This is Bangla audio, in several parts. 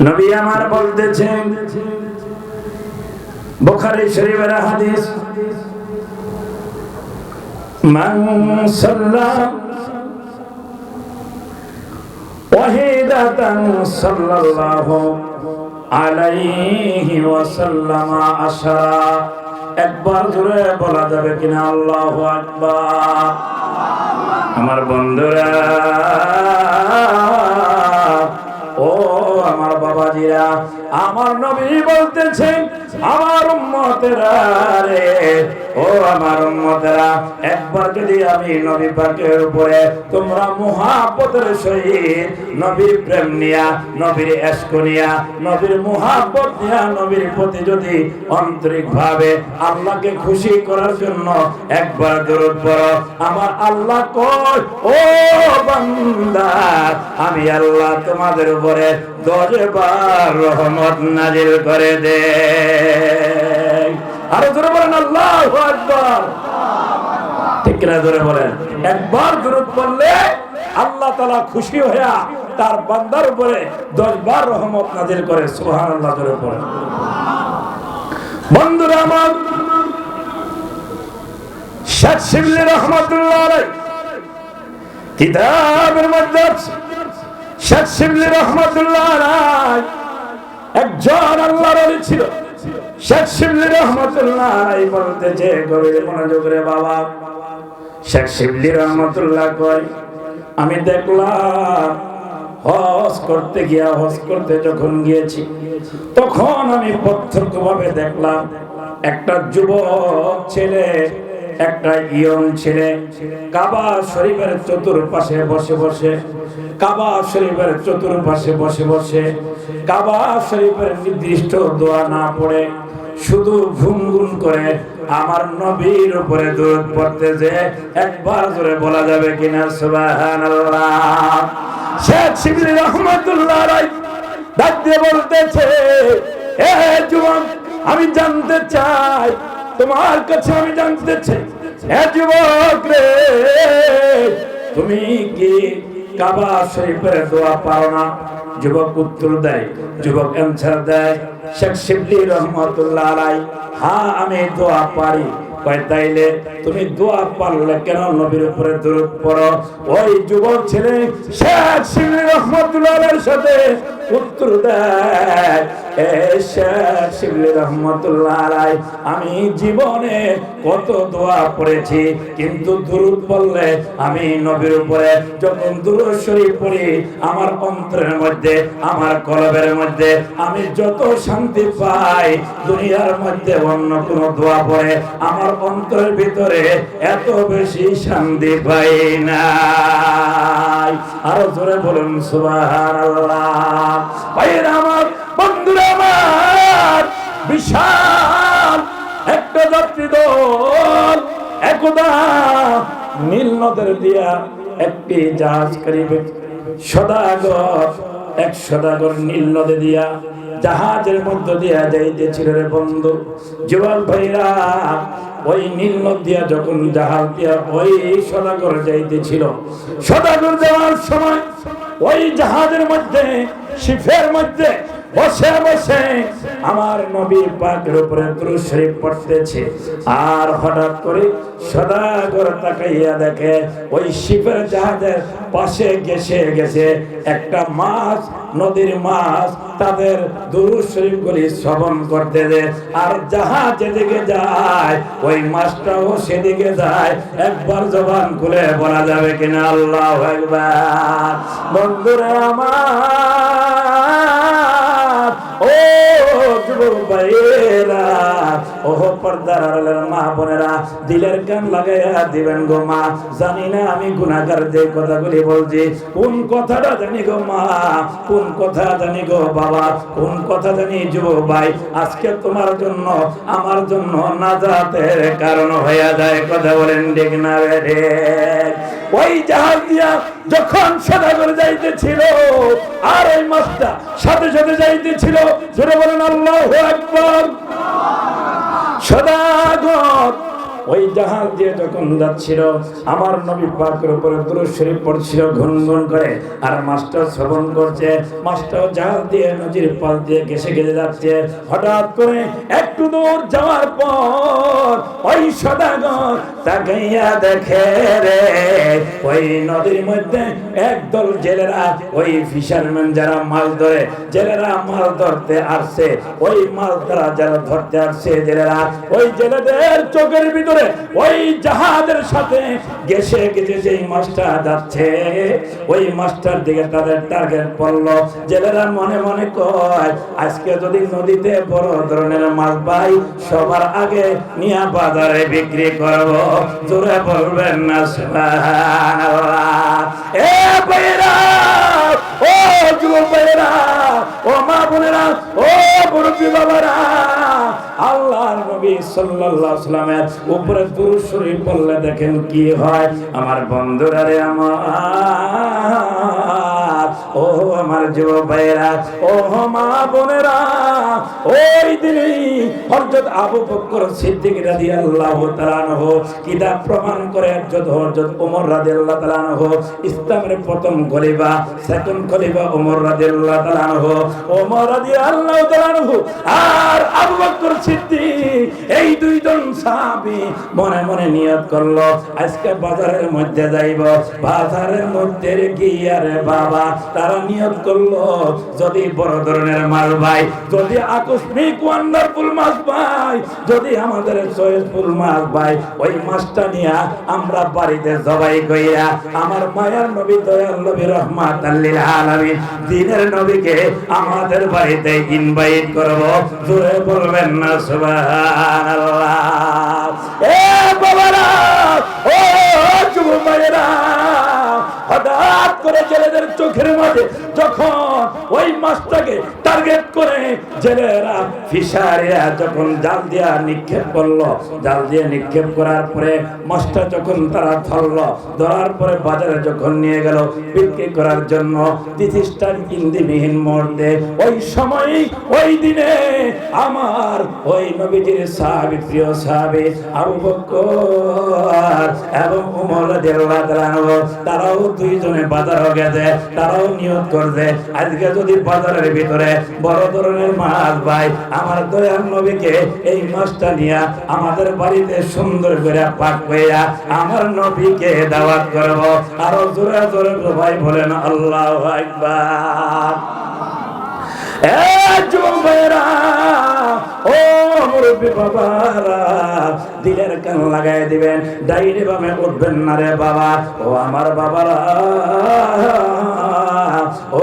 নবী আমার বলতেছেন, বুখারী শরীফের হাদিস, মান সাল্লা ওয়াহিদাতান সাল্লাল্লাহু আলাইহি ওয়াসাল্লাম আশারা। একবার জোরে বলা যাবে কিনা আল্লাহু আকবার? আমার বন্ধুরা, ও আমার বাবাজিরা, আমার নবী বলতেছেন, আমার উম্মতেরা রে, ও আমার উম্মতেরা, একবার যদি আমি নবী পাকের উপরে তোমরা মুহাব্বতের সহিত নবীর প্রেম নিয়া, নবীর ইশক নিয়া, নবীর মুহাব্বত নিয়া, নবীর প্রতি যদি আন্তরিক ভাবে আল্লাহকে খুশি করার জন্য একবার দরুদ পড়ো, আমার আল্লাহ কয়, ও বান্দা, আমি আল্লাহ তোমাদের উপরে 10 বার রহমত নাজিল করে দে। আরো জোরে বলেন আল্লাহু আকবার। ঠিক না? জোরে বলেন। একবার দরুদ পড়লে আল্লাহ তাআলা খুশি হয়ে তার বান্দার উপরে 10 বার রহমত নাজিল করে। সুবহানাল্লাহ। জোরে পড়েন। বন্ধুরা আমার, শেখ শিবলি রহমাতুল্লাহ আলাইহি কিতাবের মধ্যে, শেখ শিবলি রহমাতুল্লাহ আলাইহি একজন আল্লাহর ওলি ছিল। শেখ শিবলি রহমাতুল্লাহ আলাইহি বলতেছে, গভীর মনোযোগ রে বাবা, শেখ শিবলি রহমাতুল্লাহ কয়, আমি দেখলাম হজ করতে গিয়া, হজ করতে যখন গিয়েছি তখন আমি প্রত্যক্ষভাবে দেখলাম একটা যুবক ছেলে, একটা ইয়ং ছেলে কাবা শরীফের চতুর্পাশে বসে বসে, কাবা শরীফের চতুর্পাশে বসে বসে কাবা শরীফের নির্দিষ্ট দোয়া না পড়ে শুধু গুনগুন করে আমার নবীর উপরে দরুদ পড়তেছে। একবার জোরে বলা যাবে কিনা সুবহানাল্লাহ। শেখ শিবলি রহমাতুল্লাহ আলাইহি ডাক দিয়ে বলতেছে, এ যুবক, আমি জানতে চাই, তোমার কাছে আমি জানতে চাই, এ যুবক রে, তুমি কি কাবা শরীফের দোয়া পারো না? যুবক উত্তর দেয়, যুবক অ্যানসার দেয়, শেখ শিবলি রহমাতুল্লাহ আলাইহি, হ্যাঁ আমি দোয়া পারি। কয় তাইলে তুমি দোয়া পারলে কেন নবীর উপরে দরুদ পড়ো? ওই যুবক ছেলে শেখ শিবলি রহমাতুল্লাহ আলাইহির সাথে উত্তর দেয়, এ শেখ শিবলি রহমাতুল্লাহ আলাইহি, আমি জীবনে কত দোয়া পড়েছি, কিন্তু দরুদ পড়লে আমি নবীর উপরে যখন দুরূদ শরীফ পড়ি, আমার অন্তরের মধ্যে, আমার কলবের মধ্যে আমি যত শান্তি পাই, দুনিয়ার মধ্যে অন্য কোন দোয়া পড়ে আমার অন্তরের ভিতরে এত বেশি শান্তি পাই না। আরো জোরে বলুন সুবহানাল্লাহ। ভাইরা আমার, বন্ধুরা আমার, বিশাল একটা যাত্রী দল একদা নীল নদের দিয়া একটি জাহাজকারী সদাগর, এক সদাগর নীল নদে দিয়া জাহাজের মধ্য দিয়া যাইতেছিল রে বন্ধু। যুবক ভাইরা, ওই নীল নদ দিয়া যখন জাহাজ দিয়া ওই সদাগর যাইতেছিল, সদাগর যাওয়ার সময় ওই জাহাজের মধ্যে, শিপের মধ্যে বসে বসে আমার নবী পাকের উপরে দুরূদ শরীফ পড়তেছে। আর হঠাৎ করে সদাগর তাকাইয়া দেখে ওই শিপের জাহাজের পাশে গেছে গেছে একটা মাছ, নদীর মাছ তাদের দুরূদ শরীফ গুলি শ্রবণ করতে দেয়। আর জাহাজ যেদিকে যায় ওই মাছটাও সেদিকে যায়। একবার জবান খুলে বলা যাবে কিনা আল্লাহু আকবার। বন্ধুরা আমার, ও যুবক ভাইয়েরা, ও পর্দার আড়ালের মা বোনেরা, দিলের কান লাগাইয়া দিবেন গো মা। জানি না আমি গুনাহগার যে কথাগুলি বলছি, কোন কথাটা জানি গো মা, কোন কথা জানি গো বাবা, কোন কথা জানি যুবক ভাই, আজকে তোমার জন্য আমার জন্য নাজাতের কারণ হয়ে যায়। কথা বলেন ঠিক না রে? ওই জাহাজ দিয়া যখন সদাগর যাইতেছিল আর ওই মাছটা সাথে সাথে যাইতেছিল, জোরে বলেন আল্লাহু আকবার। সদাগর ওই জাহাজ দিয়ে যখন যাচ্ছিল আমার নবী পাকের উপরে দুরূদ শরীফ পড়ছিল গুনগুন করে, আর মাস্টার শ্রবণ করছে। মাস্টার জাহাজ দিয়ে নদীর পাশ দিয়ে ঘেসে ঘেসে যাচ্ছে। হঠাৎ করে একটু দূর যাওয়ার পর ওই সদাগর তাকাইয়া দেখে রে, ওই নদীর মধ্যে একদল জেলেরা, ওই ফিশারম্যান যারা মাছ ধরে, জেলেরা মাছ ধরতে আসছে। ওই মাছ ধরা যারা ধরতে আসছে জেলেরা, ওই জেলেদের চোখের ভিতরে ওই জাহাজের সাথে ঘেসে ঘেসে যেই মাছটা যাচ্ছে, ওই মাছটার দিকে তাদের টার্গেট পড়লো। জেলেরা মনে মনে কয়, আজকে যদি নদীতে বড় ধরনের মাছ পাই, সবার আগে নিয়ে বাজারে বিক্রি করব। জোরে বলবেন না সুবহানাল্লাহ। এ ভাইরা, ও যুবক ভাইরা, ও মা বোনেরা, ও মুরব্বি বাবারা, আল্লাহর নবী সাল্লাল্লাহু আলাইহি ওয়াসাল্লামের উপরে দুরূদ শরীফ পড়লে দেখেন কি হয়। আমার বন্ধুরা রে আমার, ও আমার যুবক ভাইরা, ও মা বোনেরা, ওই দিনই হযরত আবু বকর সিদ্দিক রাদিয়াল্লাহু তাআলা আনহু কিতাব প্রমাণ করে হযরত ওমর রাদিয়াল্লাহু তাআলা আনহু ইসলামের প্রথম খলিফা, সেকেন্ড খলিফা ওমর রাদিয়াল্লাহু তাআলা আনহু, ওমর রাদিয়াল্লাহু তাআলা আনহু আর আবু বকর সিদ্দিক, এই দুইজন সাহাবী মনে মনে নিয়ত করলো, আজকে বাজারের মধ্যে যাইব। বাজারের মধ্যে গিয়ে রে বাবা, তারা নিয়ত করলো, যদি বড় ধরনের মাছ পাই, যদি আকস্মিক ওয়ান্ডারফুল মাছ পাই, যদি আমাদের চয়েসফুল মাছ পাই, ওই মাছটা নিয়ে আমরা বাড়িতে জবাই কইরা আমার মায়ার নবী, দয়াল নবী, রাহমাতাল লিল আলামিন, দ্বীনের নবীকে আমাদের বাড়িতে ইনভাইট করব। জোরে বলবেন না সুবহানাল্লাহ। এ বাবারা, ও যুবক ভাইরা, হঠাৎ করে জেলেদের চোখের মাঝে যখন ওই মাছটাকে টার্গেট করে জেলেরা, ফিশারিরা যখন জাল দিয়া নিক্ষেপ করলো, জাল দিয়ে নিক্ষেপ করার পরে মাছটা যখন তারা ধরলো, ধরার পরে বাজারে যখন নিয়ে গেল বিক্রি করার জন্য, তিথিষ্ঠান কিন্দিবিহীন মুহূর্তে, ওই সময় ওই দিনে আমার ওই নবীজির সাহাবী, প্রিয় সাহাবী আবু বকর এবং ওমর রাদিয়াল্লাহু তাআলা আনহু, তারাও দুইজনে বাজারে গেছে। তারাও নিয়ত করছে, আজকে যদি বাজারের ভিতরে বড় ধরনের মাছ পাই, আমার দয়াল নবীকে এই মাছটা নিয়ে আমাদের বাড়িতে সুন্দর করে পাক কইরা আমার নবীকে দাওয়াত করব। আরো জোরে জোরে সবাই বলেন আল্লাহু আকবার। এ যুবক ভাইরা, ও মুরব্বি বাবারা, দিলের কান লাগাই দিবেন, ডাইনে বামে উঠবেন না রে বাবা। ও আমার বাবারা, ও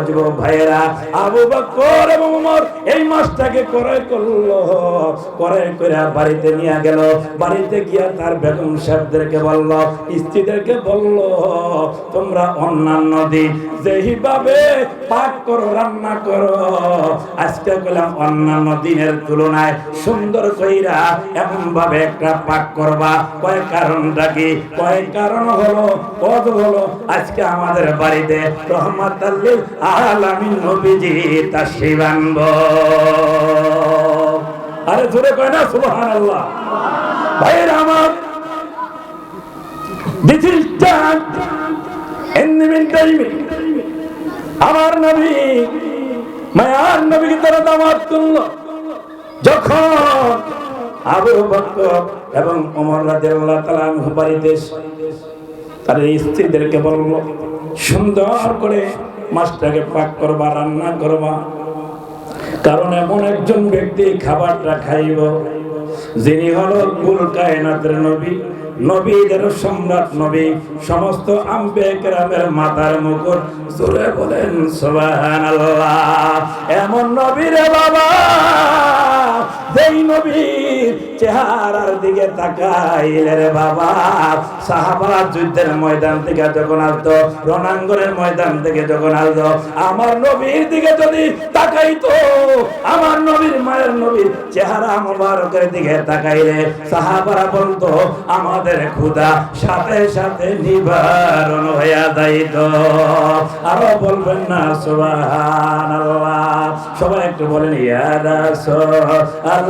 যুবক ভাইরা, আবু বকর এবং ওমর এই মাছটাকে ক্রয় করলো, ক্রয় করে বাড়িতে নিয়ে গেল। বাড়িতে গিয়া তার বেগম সাহেবদেরকে বলল, স্ত্রীদেরকে বলল, তোমরা অন্যান্য দিন যেইভাবে পাক করো, রান্না করো, আজকে বললাম অন্যান্য দিনের তুলনায় সুন্দর কইরা এমন ভাবে একটা পাক করবা। কয় কারণটা কি? কয় কারণ হলো, কত হলো, আজকে আমাদের বাড়িতে রহমাতাল লিল আলামিন নবীজি তাশরীফ আনবো। আরে জোরে কয় না সুবহানাল্লাহ। ভাইরা আমার, this is done in the meantime, আমার নবী, মায়ার নবীকে তারা দাওয়াত করলো। যখন আবু বকর এবং ওমর রাদিয়াল্লাহু তাআলা আনহু বাড়িতে তার স্ত্রীদেরকে বলল, সুন্দর করে মাছটাকে পাক করবা, রান্না করবা, কারণ এমন একজন ব্যক্তি খাবারটা খাইব যিনি হলো কুল কায়নাতের নবী, নবীদের সম্রাট নবী, সমস্ত আম্বিয়া কেরামের মাথার মুকুট। জোরে বলেন সুবহানাল্লাহ। এমন নবী রে বাবা, যেই নবীর চেহারার দিকে তাকাইলে রে বাবা, সাহাবারা যুদ্ধের ময়দান থেকে যখন আসতো, রণাঙ্গনের ময়দান থেকে যখন আসতো, আমার নবীর দিকে যদি তাকাইতো, আমার নবীর, মায়ের নবীর চেহারা মুবারকের দিকে তাকাইলে সাহাবারা বলতো, আমাদের ক্ষুধা সাথে সাথে নিবারণ হইয়া যাইত। আরো বলবেন না সুবহানাল্লাহ। সবাই একটু বলেন ইয়া রাসূলুল্লাহ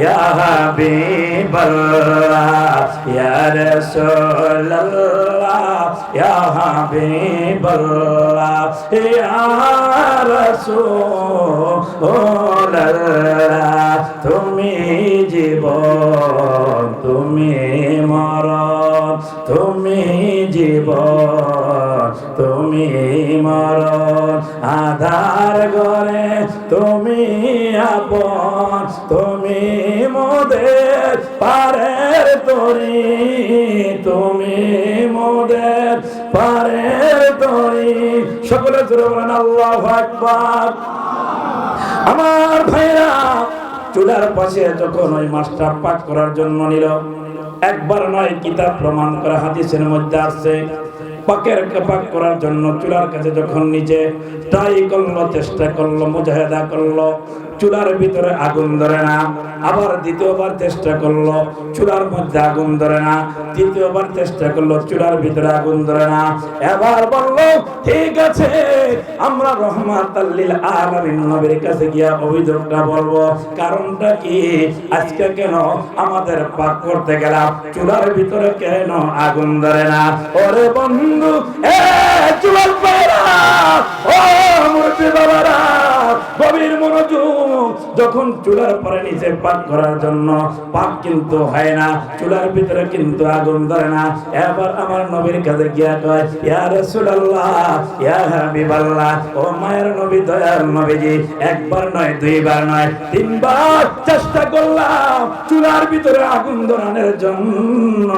ইয়া হাবিবাল্লাহ ইয়া রাসূলুল্লাহ ইয়া হাবিবাল্লাহ ইয়া রাসূলুল্লাহ তুমি জীবন তুমি মরণ তুমি জীবন তুমি মরণ আধার ঘরে তুমি আপন তুমি মোদের পারের তরি তুমি মোদের পারের তরি সকলে জোরে বলেন আল্লাহু আকবার। আমার ভাইরা চুলার পাশে যখন ওই মাছটা পাক করার জন্য নিল, একবার নয় কিতাব প্রমাণ করা হাদিসের মধ্যে আছে, পাকের পাক করার জন্য চুলার কাছে যখন নিজে ট্রাই করলো, চেষ্টা করলো, মুজাহিদা করলো, চুলার ভিতরে আগুন ধরে না। আবার দ্বিতীয়বার চেষ্টা করলো, চুলার মধ্যে আগুন ধরে না। তৃতীয়বার চেষ্টা করলো, চুলার ভিতরে আগুন ধরে না। এবার বললো ঠিক আছে, আমরা রহমাতাল লিল আলামিন নবীর কাছে গিয়া অভিযোগটা বলবো। কারণটা কি, আজকে কেন আমাদের পাক করতে গেলাম চুলার ভিতরে কেন আগুন ধরে না? ওরে বন্ধু, এ চুলার পায়রা, ও মুরব্বি বাবারা, গভীর মনোযোগ। যখন চুলার পরে নিচে পাক করার জন্য পাক কিন্তু হয় না, চুলার ভিতরে কিন্তু আগুন ধরে না। এবার আমার নবীর কাছে গিয়া কয় ইয়া রাসূলুল্লাহ ইয়া হাবিবাল্লাহ, ও মায়ের নবী, দয়ার নবীজি, একবার নয়, দুইবার নয়, তিনবার চেষ্টা করলাম চুলার ভিতরে আগুন ধরানোর জন্য,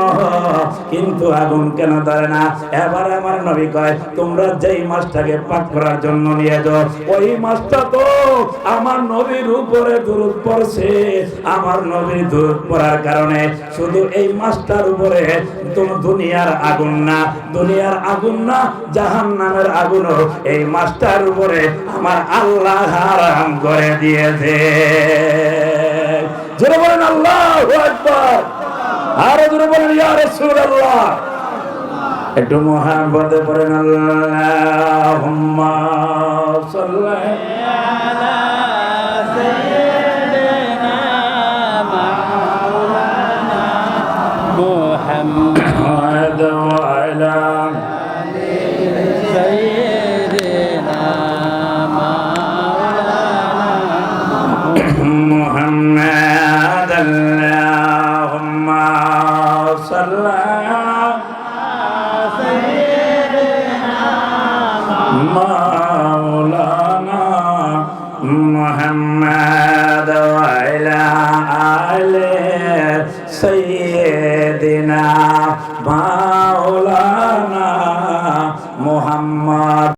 কিন্তু আগুন কেন ধরে না? এবার আমার নবী কয় তোমরা যেই মাছটাকে পাক করার জন্য নিয়ে যাও, ওই মাছটা তো আমার নবীর উপরে দুরূদ পড়ছে। আমার নবীর দুরূদ পড়ার কারণে শুধু এই মাছটার উপরে তুমি দুনিয়ার আগুন না, দুনিয়ার আগুন না, জাহান্নামের আগুনও এই মাছটার উপরে আমার আল্লাহ হারাম করে দিয়েছে। জোরে বলেন আল্লাহু আকবার, আরো জোরে বলেন ইয়া রাসূলুল্লাহ। একটু মুহাব্বতে পড়েন আল্লাহুম্মা সাল্লি